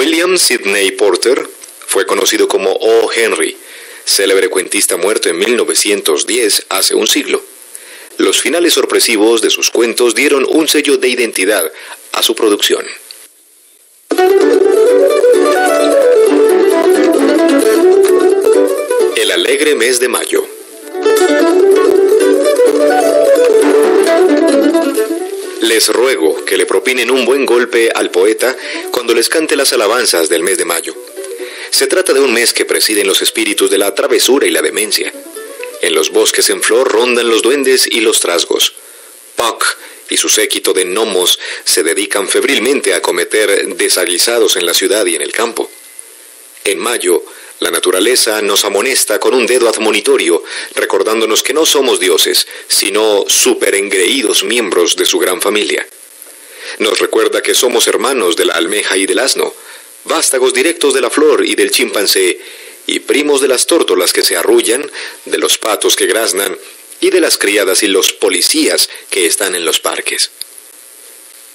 William Sidney Porter fue conocido como O. Henry, célebre cuentista muerto en 1910, hace un siglo. Los finales sorpresivos de sus cuentos dieron un sello de identidad a su producción. El alegre mes de mayo. Les ruego que le propinen un buen golpe al poeta cuando les cante las alabanzas del mes de mayo. Se trata de un mes que presiden los espíritus de la travesura y la demencia. En los bosques en flor rondan los duendes y los trasgos. Puck y su séquito de gnomos se dedican febrilmente a cometer desaguisados en la ciudad y en el campo. En mayo, la naturaleza nos amonesta con un dedo admonitorio, recordándonos que no somos dioses, sino superengreídos miembros de su gran familia. Nos recuerda que somos hermanos de la almeja y del asno, vástagos directos de la flor y del chimpancé, y primos de las tórtolas que se arrullan, de los patos que graznan, y de las criadas y los policías que están en los parques.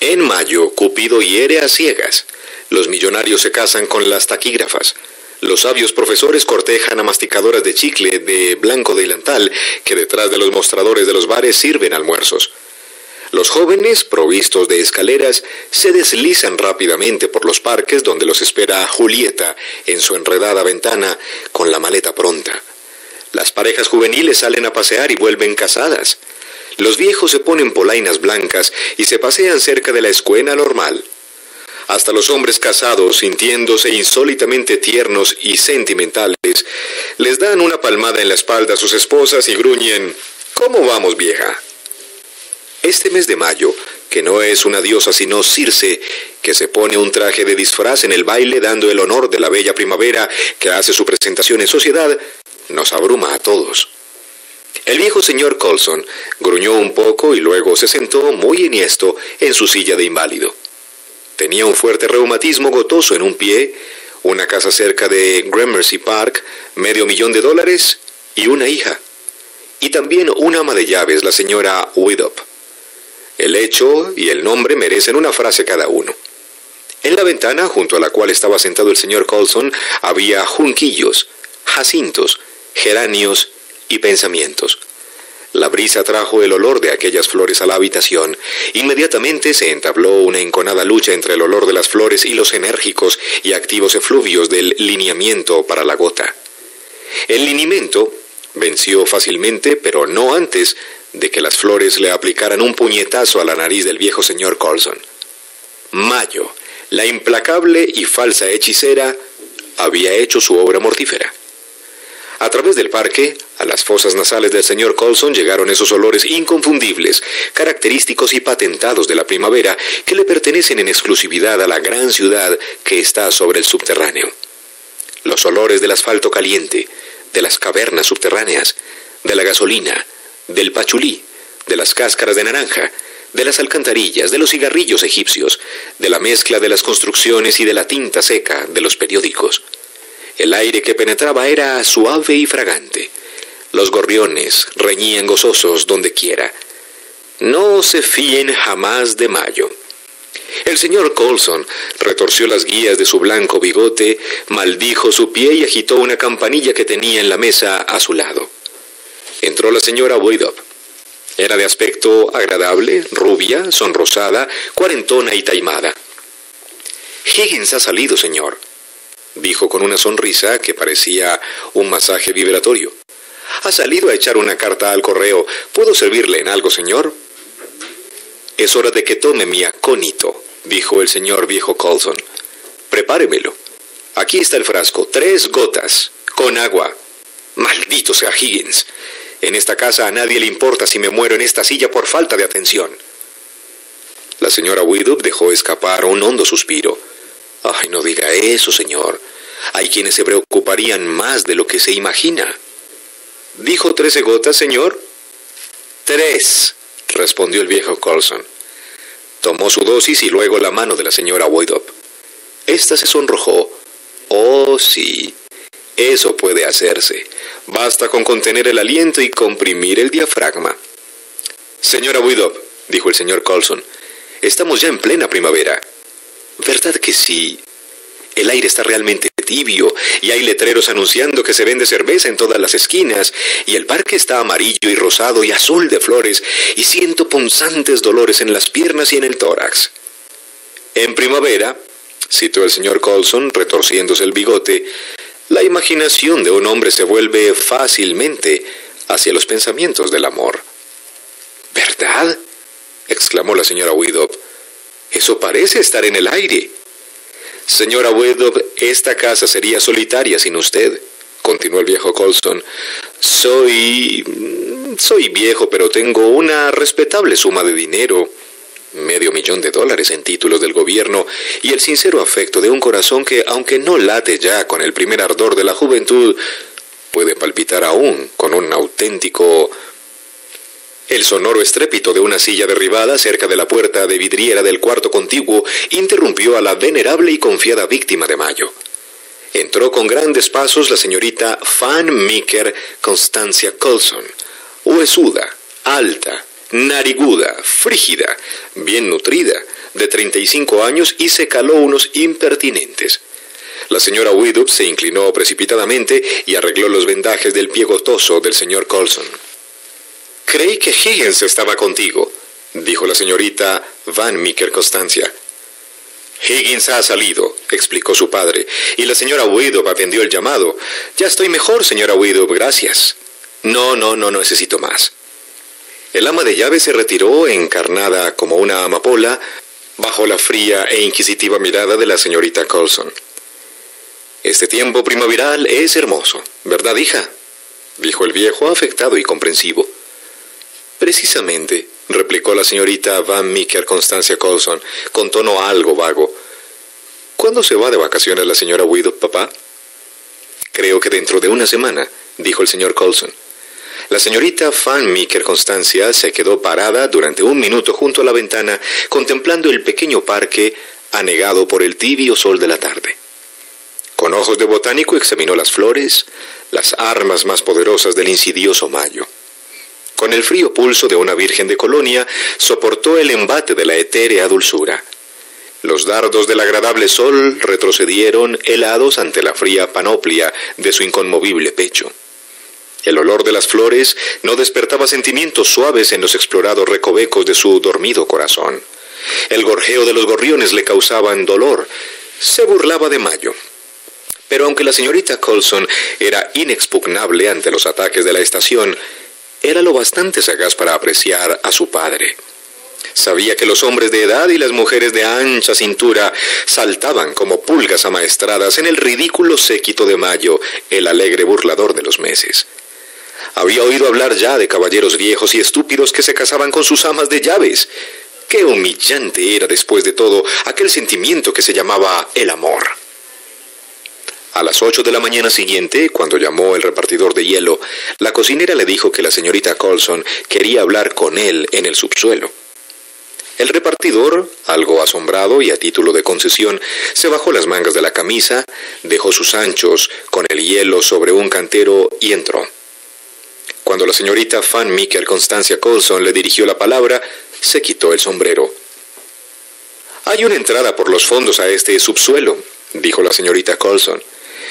En mayo, Cupido hiere a ciegas. Los millonarios se casan con las taquígrafas. Los sabios profesores cortejan a masticadoras de chicle de blanco delantal que detrás de los mostradores de los bares sirven almuerzos. Los jóvenes, provistos de escaleras, se deslizan rápidamente por los parques donde los espera Julieta en su enredada ventana con la maleta pronta. Las parejas juveniles salen a pasear y vuelven casadas. Los viejos se ponen polainas blancas y se pasean cerca de la escuela normal. Hasta los hombres casados, sintiéndose insólitamente tiernos y sentimentales, les dan una palmada en la espalda a sus esposas y gruñen: «¿Cómo vamos, vieja?». Este mes de mayo, que no es una diosa sino Circe, que se pone un traje de disfraz en el baile dando el honor de la bella primavera que hace su presentación en sociedad, nos abruma a todos. El viejo señor Colson gruñó un poco y luego se sentó muy enhiesto en su silla de inválido. Tenía un fuerte reumatismo gotoso en un pie, una casa cerca de Gramercy Park, $500,000 y una hija. Y también una ama de llaves, la señora Widdop. El hecho y el nombre merecen una frase cada uno. En la ventana, junto a la cual estaba sentado el señor Colson, había junquillos, jacintos, geranios y pensamientos. La brisa trajo el olor de aquellas flores a la habitación. Inmediatamente se entabló una enconada lucha entre el olor de las flores y los enérgicos y activos efluvios del lineamiento para la gota. El linimento venció fácilmente, pero no antes de que las flores le aplicaran un puñetazo a la nariz del viejo señor Colson. Mayo, la implacable y falsa hechicera, había hecho su obra mortífera. A través del parque, a las fosas nasales del señor Colson llegaron esos olores inconfundibles, característicos y patentados de la primavera, que le pertenecen en exclusividad a la gran ciudad que está sobre el subterráneo. Los olores del asfalto caliente, de las cavernas subterráneas, de la gasolina, del pachulí, de las cáscaras de naranja, de las alcantarillas, de los cigarrillos egipcios, de la mezcla de las construcciones y de la tinta seca de los periódicos. El aire que penetraba era suave y fragante. Los gorriones reñían gozosos donde quiera. No se fíen jamás de mayo. El señor Colson retorció las guías de su blanco bigote, maldijo su pie y agitó una campanilla que tenía en la mesa a su lado. Entró la señora Widdop. Era de aspecto agradable, rubia, sonrosada, cuarentona y taimada. «Higgins ha salido, señor», dijo con una sonrisa que parecía un masaje vibratorio. «Ha salido a echar una carta al correo. ¿Puedo servirle en algo, señor?» «Es hora de que tome mi acónito», dijo el señor viejo Colson. «Prepáremelo. Aquí está el frasco, 3 gotas, con agua. Maldito sea Higgins. En esta casa a nadie le importa si me muero en esta silla por falta de atención». La señora Widdop dejó escapar un hondo suspiro. «Ay, no diga eso, señor. Hay quienes se preocuparían más de lo que se imagina». «¿Dijo 13 gotas, señor?» «3», respondió el viejo Colson. Tomó su dosis y luego la mano de la señora Widdop. Esta se sonrojó. «Oh, sí, eso puede hacerse. Basta con contener el aliento y comprimir el diafragma». «Señora Widdop», dijo el señor Colson, «estamos ya en plena primavera». «¿Verdad que sí? El aire está realmente tibio y hay letreros anunciando que se vende cerveza en todas las esquinas y el parque está amarillo y rosado y azul de flores y siento punzantes dolores en las piernas y en el tórax. En primavera, citó el señor Colson, retorciéndose el bigote, la imaginación de un hombre se vuelve fácilmente hacia los pensamientos del amor. ¿Verdad?, exclamó la señora Widdop. Eso parece estar en el aire. Señora Widdop, esta casa sería solitaria sin usted, continuó el viejo Colson. Soy viejo, pero tengo una respetable suma de dinero, $500,000 en títulos del gobierno y el sincero afecto de un corazón que, aunque no late ya con el primer ardor de la juventud, puede palpitar aún con un auténtico... El sonoro estrépito de una silla derribada cerca de la puerta de vidriera del cuarto contiguo interrumpió a la venerable y confiada víctima de Mayo. Entró con grandes pasos la señorita Van Meeker Constancia Colson, huesuda, alta, nariguda, frígida, bien nutrida, de 35 años y se caló unos impertinentes. La señora Widdop se inclinó precipitadamente y arregló los vendajes del pie gotoso del señor Colson. «Creí que Higgins estaba contigo», dijo la señorita Van Meeker Constancia. «Higgins ha salido», explicó su padre, y la señora Widdop atendió el llamado. «Ya estoy mejor, señora Widdop, gracias». No necesito más». El ama de llaves se retiró encarnada como una amapola bajo la fría e inquisitiva mirada de la señorita Colson. «Este tiempo primaveral es hermoso, ¿verdad, hija?», dijo el viejo afectado y comprensivo. «Precisamente», replicó la señorita Van Meeker Constancia Colson, con tono algo vago. «¿Cuándo se va de vacaciones la señora Widdop, papá?» «Creo que dentro de una semana», dijo el señor Colson. La señorita Van Meeker Constancia se quedó parada durante un minuto junto a la ventana, contemplando el pequeño parque anegado por el tibio sol de la tarde. Con ojos de botánico examinó las flores, las armas más poderosas del insidioso mayo. Con el frío pulso de una virgen de colonia, soportó el embate de la etérea dulzura. Los dardos del agradable sol retrocedieron helados ante la fría panoplia de su inconmovible pecho. El olor de las flores no despertaba sentimientos suaves en los explorados recovecos de su dormido corazón. El gorjeo de los gorriones le causaban dolor. Se burlaba de Mayo. Pero aunque la señorita Colson era inexpugnable ante los ataques de la estación, era lo bastante sagaz para apreciar a su padre. Sabía que los hombres de edad y las mujeres de ancha cintura saltaban como pulgas amaestradas en el ridículo séquito de Mayo, el alegre burlador de los meses. Había oído hablar ya de caballeros viejos y estúpidos que se casaban con sus amas de llaves. Qué humillante era, después de todo, aquel sentimiento que se llamaba el amor. A las 8 de la mañana siguiente, cuando llamó el repartidor de hielo, la cocinera le dijo que la señorita Colson quería hablar con él en el subsuelo. El repartidor, algo asombrado y a título de concesión, se bajó las mangas de la camisa, dejó sus anchos con el hielo sobre un cantero y entró. Cuando la señorita Van Meeker Constancia Colson le dirigió la palabra, se quitó el sombrero. «Hay una entrada por los fondos a este subsuelo», dijo la señorita Colson,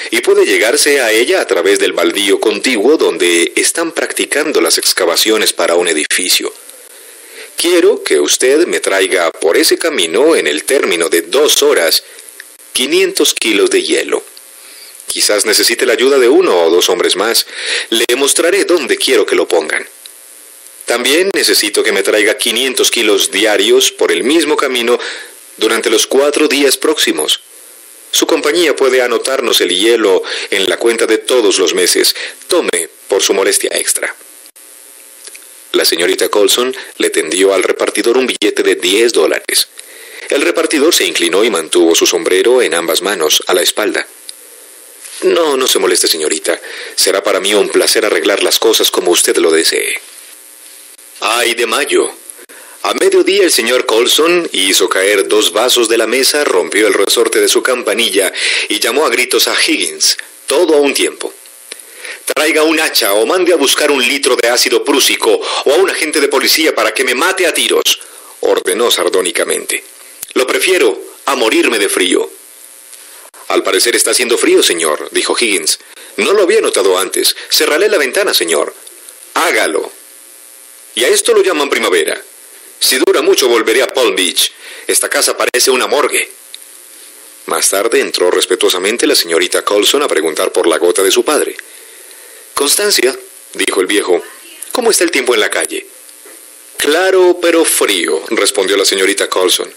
«y puede llegarse a ella a través del baldío contiguo donde están practicando las excavaciones para un edificio. Quiero que usted me traiga por ese camino, en el término de 2 horas, 500 kilos de hielo. Quizás necesite la ayuda de 1 o 2 hombres más. Le mostraré dónde quiero que lo pongan. También necesito que me traiga 500 kilos diarios por el mismo camino durante los 4 días próximos. Su compañía puede anotarnos el hielo en la cuenta de todos los meses. Tome por su molestia extra». La señorita Colson le tendió al repartidor un billete de $10. El repartidor se inclinó y mantuvo su sombrero en ambas manos, a la espalda. No se moleste, señorita. Será para mí un placer arreglar las cosas como usted lo desee». ¡Ay de Mayo! A mediodía el señor Colson hizo caer 2 vasos de la mesa, rompió el resorte de su campanilla y llamó a gritos a Higgins, todo a un tiempo. «Traiga un hacha o mande a buscar 1 litro de ácido prúsico o a un agente de policía para que me mate a tiros», ordenó sardónicamente. «Lo prefiero a morirme de frío». Al parecer está haciendo frío, señor, dijo Higgins. No lo había notado antes. Cerraré la ventana, señor. Hágalo. Y a esto lo llaman primavera. Si dura mucho volveré a Palm Beach. Esta casa parece una morgue. Más tarde entró respetuosamente la señorita Colson a preguntar por la gota de su padre. Constancia, dijo el viejo, ¿cómo está el tiempo en la calle? Claro, pero frío, respondió la señorita Colson.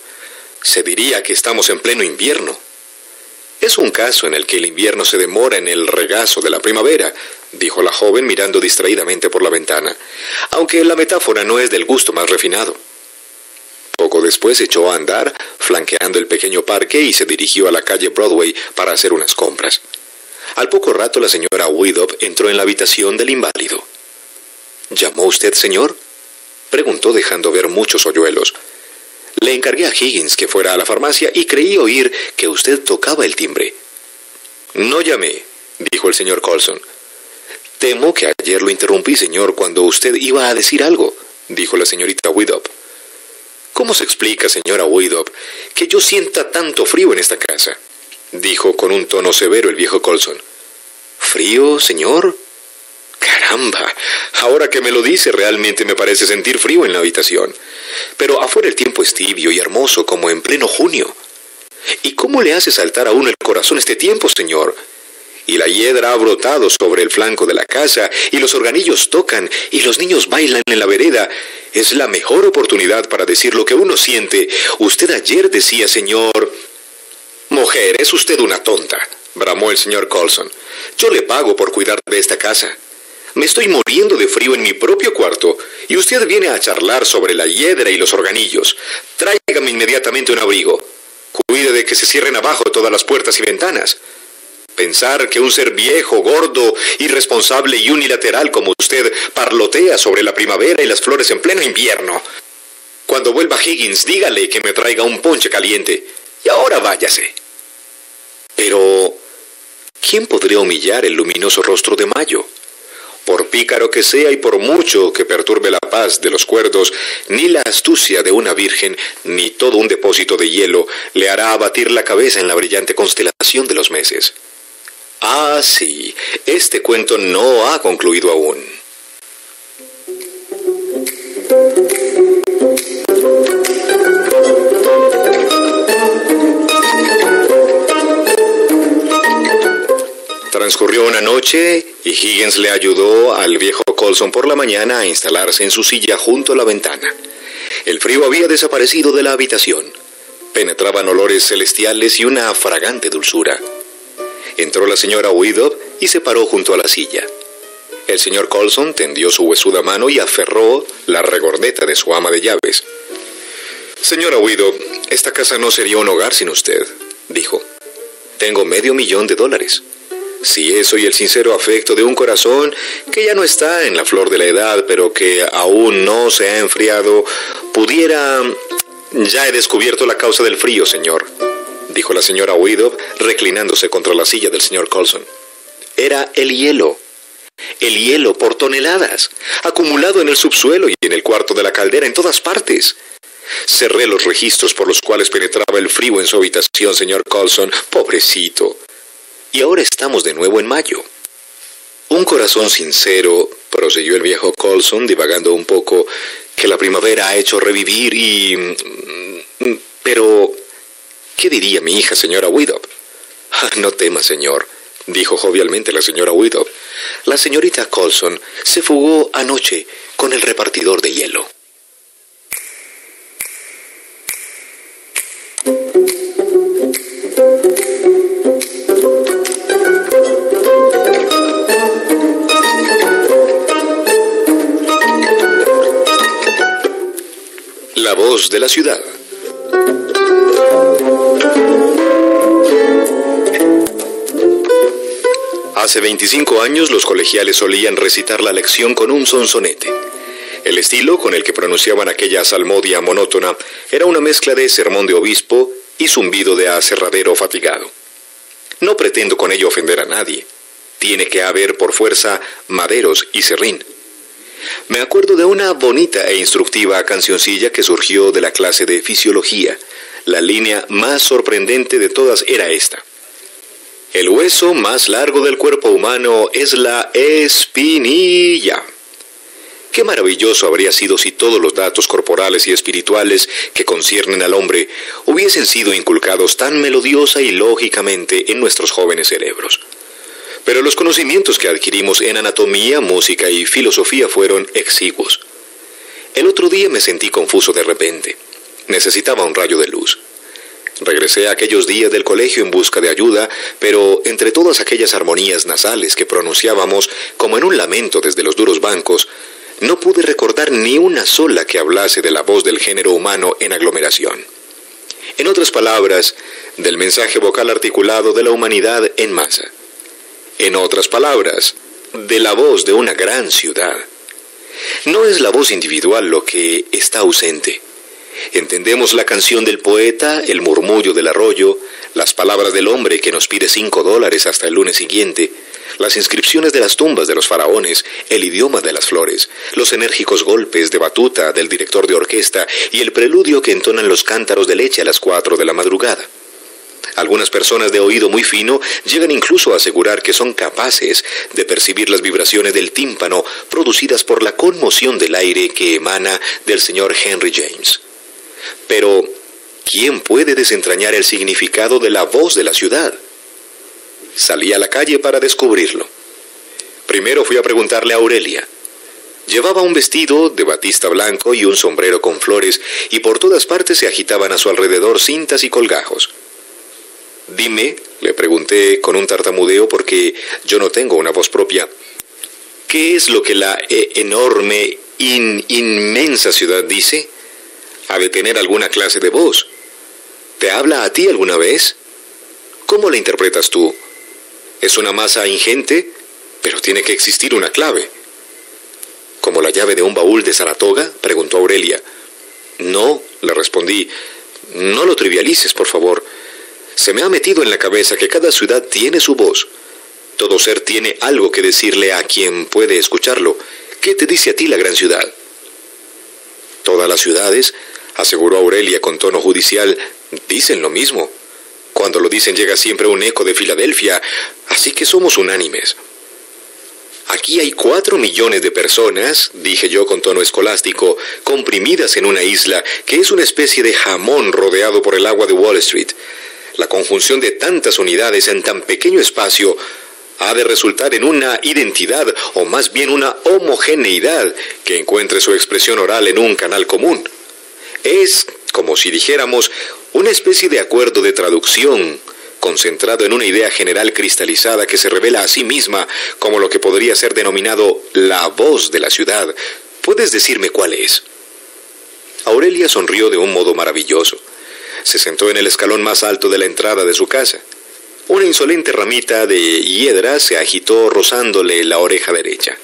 Se diría que estamos en pleno invierno. Es un caso en el que el invierno se demora en el regazo de la primavera, dijo la joven mirando distraídamente por la ventana, aunque la metáfora no es del gusto más refinado. Poco después echó a andar, flanqueando el pequeño parque, y se dirigió a la calle Broadway para hacer unas compras. Al poco rato la señora Widdop entró en la habitación del inválido. ¿Llamó usted, señor?, preguntó dejando ver muchos hoyuelos. Le encargué a Higgins que fuera a la farmacia y creí oír que usted tocaba el timbre. No llamé, dijo el señor Colson. Temo que ayer lo interrumpí, señor, cuando usted iba a decir algo, dijo la señorita Widdop. ¿Cómo se explica, señora Widdop, que yo sienta tanto frío en esta casa?, dijo con un tono severo el viejo Colson. ¿Frío, señor? Caramba, ahora que me lo dice realmente me parece sentir frío en la habitación. Pero afuera el tiempo es tibio y hermoso como en pleno junio. ¿Y cómo le hace saltar a uno el corazón este tiempo, señor? Y la hiedra ha brotado sobre el flanco de la casa, y los organillos tocan, y los niños bailan en la vereda. Es la mejor oportunidad para decir lo que uno siente. Usted ayer decía, señor... Mujer, es usted una tonta, bramó el señor Colson. Yo le pago por cuidar de esta casa. Me estoy muriendo de frío en mi propio cuarto, y usted viene a charlar sobre la hiedra y los organillos. Tráigame inmediatamente un abrigo. Cuide de que se cierren abajo todas las puertas y ventanas. Pensar que un ser viejo, gordo, irresponsable y unilateral como usted parlotea sobre la primavera y las flores en pleno invierno. Cuando vuelva Higgins, dígale que me traiga un ponche caliente. Y ahora váyase. Pero, ¿quién podría humillar el luminoso rostro de Mayo? Por pícaro que sea y por mucho que perturbe la paz de los cuerdos, ni la astucia de una virgen, ni todo un depósito de hielo le hará abatir la cabeza en la brillante constelación de los meses. Ah, sí, este cuento no ha concluido aún. Transcurrió una noche y Higgins le ayudó al viejo Colson por la mañana a instalarse en su silla junto a la ventana. El frío había desaparecido de la habitación. Penetraban olores celestiales y una fragante dulzura. Entró la señora Widdop y se paró junto a la silla. El señor Colson tendió su huesuda mano y aferró la regordeta de su ama de llaves. Señora Widdop, esta casa no sería un hogar sin usted, dijo. Tengo $500,000. Si eso y el sincero afecto de un corazón que ya no está en la flor de la edad, pero que aún no se ha enfriado, pudiera... Ya he descubierto la causa del frío, señor, dijo la señora Widdop, reclinándose contra la silla del señor Colson. Era el hielo. El hielo por toneladas, acumulado en el subsuelo y en el cuarto de la caldera, en todas partes. Cerré los registros por los cuales penetraba el frío en su habitación, señor Colson. Pobrecito. Y ahora estamos de nuevo en mayo. Un corazón sincero, prosiguió el viejo Colson, divagando un poco, que la primavera ha hecho revivir y... Pero... ¿qué diría mi hija, señora Widdop? No tema, señor, dijo jovialmente la señora Widdop. La señorita Colson se fugó anoche con el repartidor de hielo. La voz de la ciudad. Hace 25 años los colegiales solían recitar la lección con un sonsonete. El estilo con el que pronunciaban aquella salmodia monótona era una mezcla de sermón de obispo y zumbido de aserradero fatigado. No pretendo con ello ofender a nadie. Tiene que haber por fuerza maderos y serrín. Me acuerdo de una bonita e instructiva cancioncilla que surgió de la clase de fisiología. La línea más sorprendente de todas era esta. El hueso más largo del cuerpo humano es la espinilla. Qué maravilloso habría sido si todos los datos corporales y espirituales que conciernen al hombre hubiesen sido inculcados tan melodiosa y lógicamente en nuestros jóvenes cerebros. Pero los conocimientos que adquirimos en anatomía, música y filosofía fueron exiguos. El otro día me sentí confuso de repente. Necesitaba un rayo de luz. Regresé a aquellos días del colegio en busca de ayuda, pero entre todas aquellas armonías nasales que pronunciábamos como en un lamento desde los duros bancos, no pude recordar ni una sola que hablase de la voz del género humano en aglomeración. En otras palabras, del mensaje vocal articulado de la humanidad en masa. En otras palabras, de la voz de una gran ciudad. No es la voz individual lo que está ausente. Entendemos la canción del poeta, el murmullo del arroyo, las palabras del hombre que nos pide $5 hasta el lunes siguiente, las inscripciones de las tumbas de los faraones, el idioma de las flores, los enérgicos golpes de batuta del director de orquesta y el preludio que entonan los cántaros de leche a las 4 de la madrugada. Algunas personas de oído muy fino llegan incluso a asegurar que son capaces de percibir las vibraciones del tímpano producidas por la conmoción del aire que emana del señor Henry James. Pero, ¿quién puede desentrañar el significado de la voz de la ciudad? Salí a la calle para descubrirlo. Primero fui a preguntarle a Aurelia. Llevaba un vestido de batista blanco y un sombrero con flores, y por todas partes se agitaban a su alrededor cintas y colgajos. Dime, le pregunté con un tartamudeo porque yo no tengo una voz propia, ¿qué es lo que la enorme, inmensa ciudad dice? Ha de tener alguna clase de voz. ¿Te habla a ti alguna vez? ¿Cómo la interpretas tú? ¿Es una masa ingente? Pero tiene que existir una clave. ¿Como la llave de un baúl de Saratoga?, preguntó Aurelia. No, le respondí. No lo trivialices, por favor. Se me ha metido en la cabeza que cada ciudad tiene su voz. Todo ser tiene algo que decirle a quien puede escucharlo. ¿Qué te dice a ti la gran ciudad? Todas las ciudades, aseguró Aurelia con tono judicial, dicen lo mismo. Cuando lo dicen llega siempre un eco de Filadelfia, así que somos unánimes. Aquí hay 4 millones de personas, dije yo con tono escolástico, comprimidas en una isla que es una especie de jamón rodeado por el agua de Wall Street. La conjunción de tantas unidades en tan pequeño espacio ha de resultar en una identidad, o más bien una homogeneidad, que encuentre su expresión oral en un canal común. Es, como si dijéramos, una especie de acuerdo de traducción, concentrado en una idea general cristalizada que se revela a sí misma como lo que podría ser denominado la voz de la ciudad. ¿Puedes decirme cuál es? Aurelia sonrió de un modo maravilloso. Se sentó en el escalón más alto de la entrada de su casa. Una insolente ramita de hiedra se agitó rozándole la oreja derecha.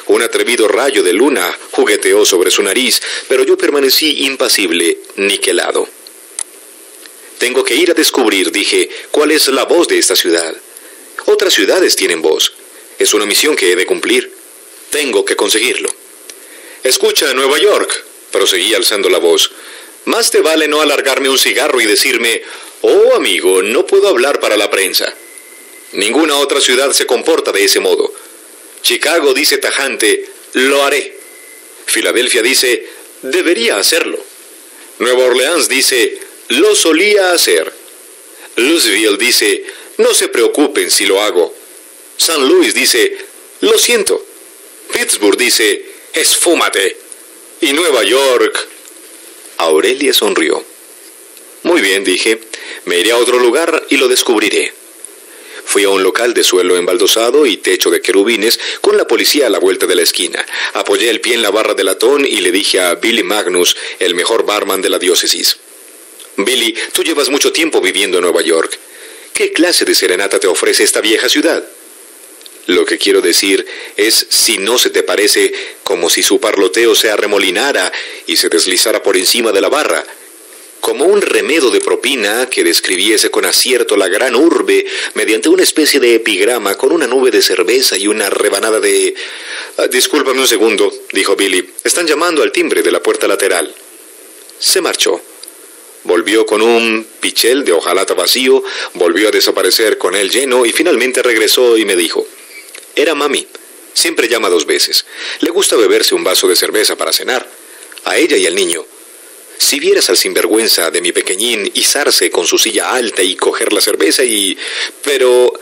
Un atrevido rayo de luna jugueteó sobre su nariz, pero yo permanecí impasible, niquelado. Tengo que ir a descubrir, dije, cuál es la voz de esta ciudad. Otras ciudades tienen voz. Es una misión que he de cumplir. Tengo que conseguirlo. Escucha, Nueva York, proseguí alzando la voz. Más te vale no alargarme un cigarro y decirme, oh amigo, no puedo hablar para la prensa. Ninguna otra ciudad se comporta de ese modo. Chicago dice tajante, lo haré. Filadelfia dice, debería hacerlo. Nueva Orleans dice, lo solía hacer. Louisville dice, no se preocupen si lo hago. San Luis dice, lo siento. Pittsburgh dice, esfúmate. Y Nueva York... Aurelia sonrió. Muy bien, dije, me iré a otro lugar y lo descubriré. Fui a un local de suelo embaldosado y techo de querubines con la policía a la vuelta de la esquina. Apoyé el pie en la barra de latón y le dije a Billy Magnus, el mejor barman de la diócesis. Billy, tú llevas mucho tiempo viviendo en Nueva York. ¿Qué clase de serenata te ofrece esta vieja ciudad? Lo que quiero decir es si no se te parece como si su parloteo se arremolinara y se deslizara por encima de la barra, como un remedo de propina que describiese con acierto la gran urbe mediante una especie de epigrama con una nube de cerveza y una rebanada de... Discúlpame un segundo, dijo Billy. Están llamando al timbre de la puerta lateral. Se marchó. Volvió con un pichel de hojalata vacío, volvió a desaparecer con él lleno y finalmente regresó y me dijo: era mami. Siempre llama 2 veces. Le gusta beberse un vaso de cerveza para cenar. A ella y al niño. Si vieras al sinvergüenza de mi pequeñín izarse con su silla alta y coger la cerveza y... Pero,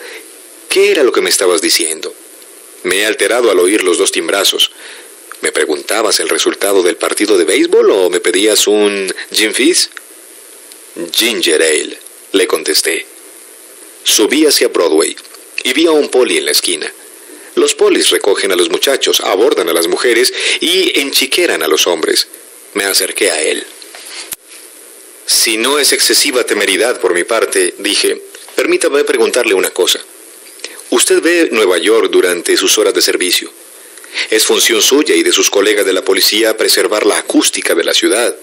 ¿qué era lo que me estabas diciendo? Me he alterado al oír los 2 timbrazos. ¿Me preguntabas el resultado del partido de béisbol o me pedías un gin fizz? Ginger ale, le contesté. Subí hacia Broadway y vi a un poli en la esquina. Los polis recogen a los muchachos, abordan a las mujeres y enchiqueran a los hombres. Me acerqué a él. Si no es excesiva temeridad por mi parte, dije, permítame preguntarle una cosa. Usted ve Nueva York durante sus horas de servicio. Es función suya y de sus colegas de la policía preservar la acústica de la ciudad.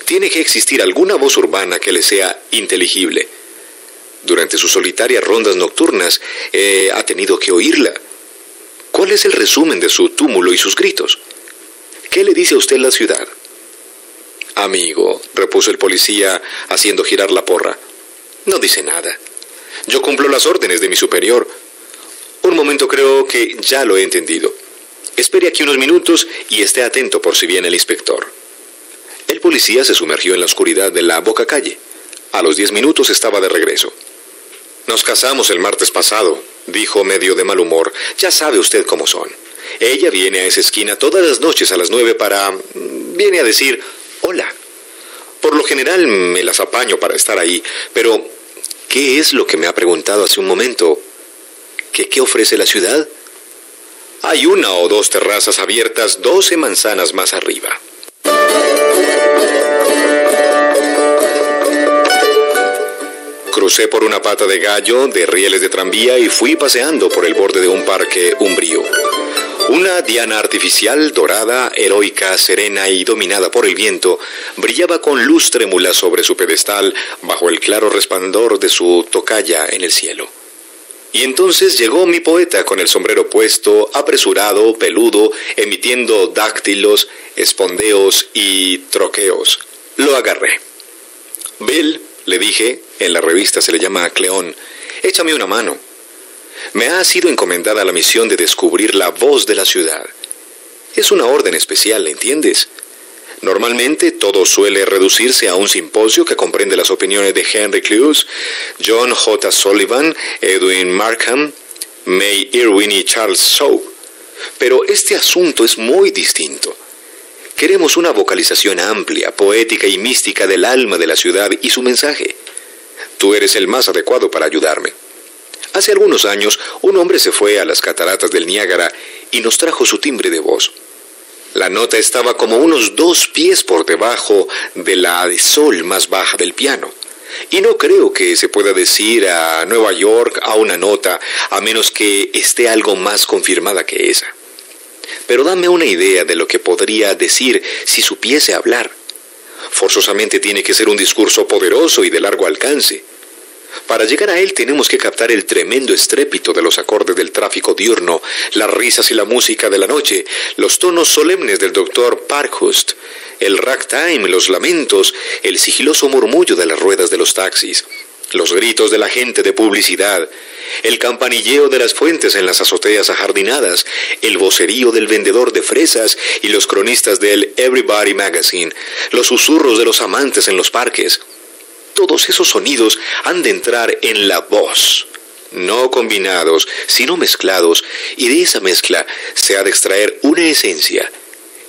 Tiene que existir alguna voz urbana que le sea inteligible. Durante sus solitarias rondas nocturnas, ha tenido que oírla. ¿Cuál es el resumen de su túmulo y sus gritos? ¿Qué le dice a usted la ciudad? Amigo, repuso el policía haciendo girar la porra, no dice nada. Yo cumplo las órdenes de mi superior. Un momento, creo que ya lo he entendido. Espere aquí unos minutos y esté atento por si viene el inspector. El policía se sumergió en la oscuridad de la bocacalle. A los 10 minutos estaba de regreso. Nos casamos el martes pasado, dijo medio de mal humor. Ya sabe usted cómo son. Ella viene a esa esquina todas las noches a las 9 viene a decir hola. Por lo general me las apaño para estar ahí, pero ¿qué es lo que me ha preguntado hace un momento? ¿Qué ofrece la ciudad? Hay 1 o 2 terrazas abiertas 12 manzanas más arriba. Crucé por una pata de gallo de rieles de tranvía y fui paseando por el borde de un parque umbrío. Una diana artificial, dorada, heroica, serena y dominada por el viento, brillaba con luz trémula sobre su pedestal bajo el claro resplandor de su tocaya en el cielo. Y entonces llegó mi poeta con el sombrero puesto, apresurado, peludo, emitiendo dáctilos, espondeos y troqueos. Lo agarré. Bill, le dije, en la revista se le llama Cleón, échame una mano. Me ha sido encomendada la misión de descubrir la voz de la ciudad. Es una orden especial, ¿entiendes? Normalmente todo suele reducirse a un simposio que comprende las opiniones de Henry Clews, John J. Sullivan, Edwin Markham, May Irwin y Charles Shaw. Pero este asunto es muy distinto. Queremos una vocalización amplia, poética y mística del alma de la ciudad y su mensaje. Tú eres el más adecuado para ayudarme. Hace algunos años, un hombre se fue a las cataratas del Niágara y nos trajo su timbre de voz. La nota estaba como unos 2 pies por debajo de la de sol más baja del piano. Y no creo que se pueda decir a Nueva York a una nota, a menos que esté algo más confirmada que esa. Pero dame una idea de lo que podría decir si supiese hablar. Forzosamente tiene que ser un discurso poderoso y de largo alcance. Para llegar a él tenemos que captar el tremendo estrépito de los acordes del tráfico diurno, las risas y la música de la noche, los tonos solemnes del doctor Parkhurst, el ragtime, los lamentos, el sigiloso murmullo de las ruedas de los taxis, los gritos de la gente de publicidad, el campanilleo de las fuentes en las azoteas ajardinadas, el vocerío del vendedor de fresas y los cronistas del Everybody Magazine, los susurros de los amantes en los parques. Todos esos sonidos han de entrar en la voz, no combinados, sino mezclados, y de esa mezcla se ha de extraer una esencia,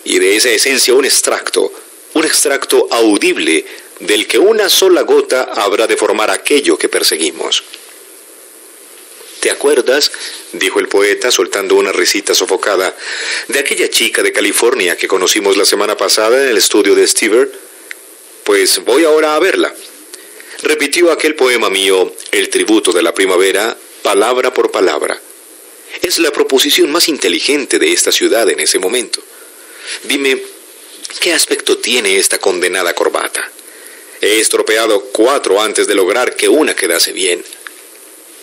y de esa esencia un extracto audible del que una sola gota habrá de formar aquello que perseguimos. ¿Te acuerdas?, dijo el poeta soltando una risita sofocada, de aquella chica de California que conocimos la semana pasada en el estudio de Stever. Pues voy ahora a verla. Repitió aquel poema mío, El tributo de la primavera, palabra por palabra. Es la proposición más inteligente de esta ciudad en ese momento. Dime, ¿qué aspecto tiene esta condenada corbata? He estropeado 4 antes de lograr que una quedase bien.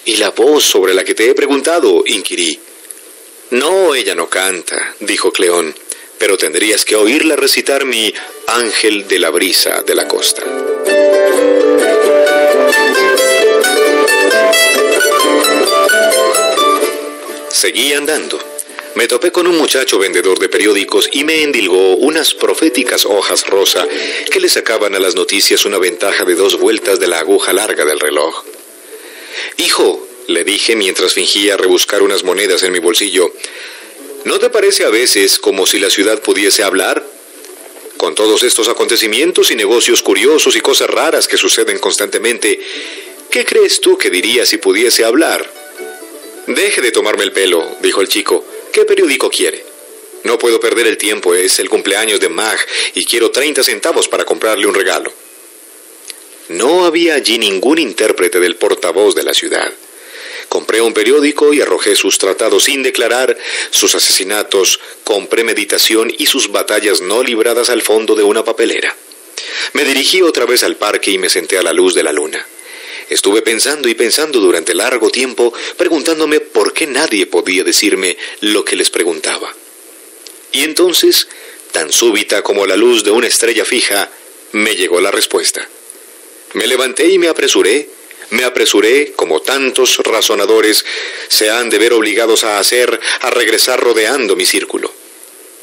¿Y la voz sobre la que te he preguntado?, inquirí. No, ella no canta, dijo Cleón, pero tendrías que oírla recitar mi Ángel de la brisa de la costa. Seguí andando. Me topé con un muchacho vendedor de periódicos y me endilgó unas proféticas hojas rosa que le sacaban a las noticias una ventaja de 2 vueltas de la aguja larga del reloj. «Hijo», le dije mientras fingía rebuscar unas monedas en mi bolsillo, «¿no te parece a veces como si la ciudad pudiese hablar? Con todos estos acontecimientos y negocios curiosos y cosas raras que suceden constantemente, ¿qué crees tú que diría si pudiese hablar?» «Deje de tomarme el pelo», dijo el chico. «¿Qué periódico quiere? No puedo perder el tiempo, es el cumpleaños de Mag y quiero 30 centavos para comprarle un regalo». No había allí ningún intérprete del portavoz de la ciudad. Compré un periódico y arrojé sus tratados sin declarar, sus asesinatos con premeditación y sus batallas no libradas al fondo de una papelera. Me dirigí otra vez al parque y me senté a la luz de la luna. Estuve pensando y pensando durante largo tiempo, preguntándome por qué nadie podía decirme lo que les preguntaba. Y entonces, tan súbita como la luz de una estrella fija, me llegó la respuesta. Me levanté y me apresuré, como tantos razonadores se han de ver obligados a hacer, a regresar rodeando mi círculo.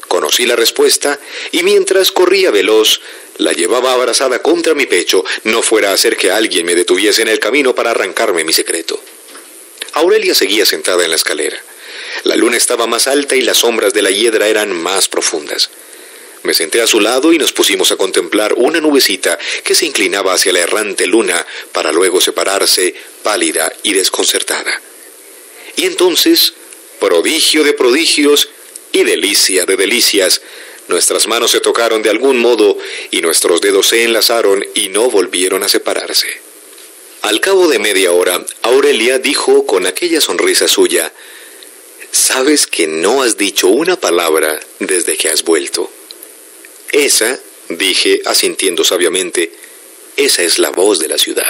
Conocí la respuesta y mientras corría veloz, la llevaba abrazada contra mi pecho, no fuera a hacer que alguien me detuviese en el camino para arrancarme mi secreto. Aurelia seguía sentada en la escalera. La luna estaba más alta y las sombras de la hiedra eran más profundas. Me senté a su lado y nos pusimos a contemplar una nubecita que se inclinaba hacia la errante luna para luego separarse, pálida y desconcertada. Y entonces, prodigio de prodigios y delicia de delicias, nuestras manos se tocaron de algún modo y nuestros dedos se enlazaron y no volvieron a separarse. Al cabo de media hora, Aurelia dijo con aquella sonrisa suya, «¿Sabes que no has dicho una palabra desde que has vuelto?» «Esa», dije asintiendo sabiamente, «esa es la voz de la ciudad».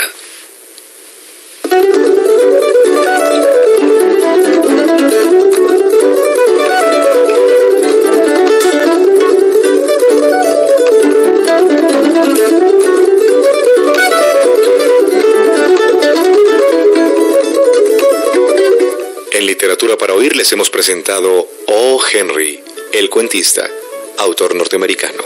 En Literatura para Oír les hemos presentado O. Henry, el cuentista, autor norteamericano.